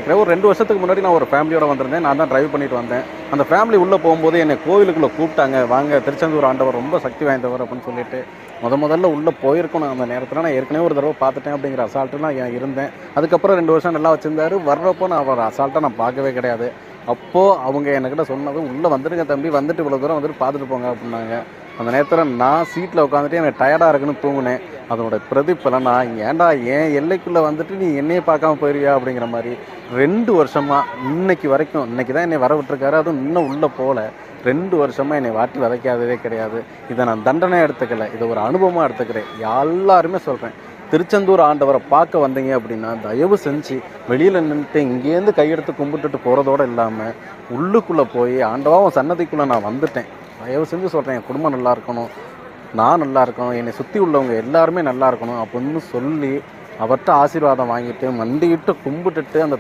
ஒரு 2 வருஷத்துக்கு முன்னாடி நான் ஒரு ஃபேமிலியோட வந்திருந்தேன். நான் தான் டிரைவ் பண்ணிட்டு வந்தேன். அந்த ஃபேமிலி உள்ள போகும்போது என்னை கோவிலுக்குள்ள கூப்பிட்டாங்க. வாங்க திருச்செந்தூர் ஆண்டவர் ரொம்ப சக்தி வாய்ந்தவர் அப்படின்னு சொல்லிட்டு. முதல்ல உள்ள போயிருக்கணும் அந்த நேரத்தில. நான் ஏற்கனவே ஒரு தடவ பார்த்துட்டேன் அப்படிங்கிற அசால்ட்டுல நான் இருந்தேன். அதுக்கப்புறம் 2 வருஷம் நல்லா வச்சிருந்தாரு. வர்றப்போ நான் அவர அசால்ட்டா நான் பார்க்கவே கிடையாது. அப்போ அவங்க என்கிட்ட சொன்னது, "உள்ள வந்துருங்க தம்பி. வந்துட்டு இவ்வளோ தூரம் வந்துட்டு பார்த்துட்டு போங்க" அப்படின்னாங்க. அந்த நேரத்தில நான் சீட்ல உட்காந்துட்டு எனக்கு டயர்டா இருக்குன்னு தூங்குனேன். அதனோட பிரதிபலனா, "ஏன்டா என் எல்லைக்குள்ள வந்துட்டு நீ என்னையே பார்க்காம போயிருவியா?" அப்படிங்கிற மாரி 2 வருஷமா இன்னைக்கு வரைக்கும் இன்னைக்கு தான் என்னை வர விட்டுருக்காரு. அதுவும் இன்னும் உள்ள போல. 2 வருஷமா என்னை வாட்டி வதைக்காததே கிடையாது. இத நான் தண்டனையா எடுத்துக்கல. இத ஒரு அனுபவமா எடுத்துக்கிறேன். எல்லாருமே சொல்றேன். திருச்செந்தூர் ஆண்டவர பார்க்க வந்தீங்க அப்படின்னா, தயவு செஞ்சு வெளியில நின்னுட்டு இங்கேருந்து கையெடுத்து கும்பிட்டுட்டு போறதோட இல்லாம, உள்ளுக்குள்ள போய் ஆண்டவா உன் சன்னதிக்குள்ள நான் வந்துட்டேன். தயவு செஞ்சு சொல்றேன், என் குடும்பம் நல்லா இருக்கணும். நான் நல்லா இருக்கணும். என்னை சுத்தி உள்ளவங்க எல்லாருமே நல்லா இருக்கணும் அப்படின்னு சொல்லி, அவர்ட்ட ஆசீர்வாதம் வாங்கிட்டு, மண்டியிட்டு கும்பிட்டுட்டு அந்த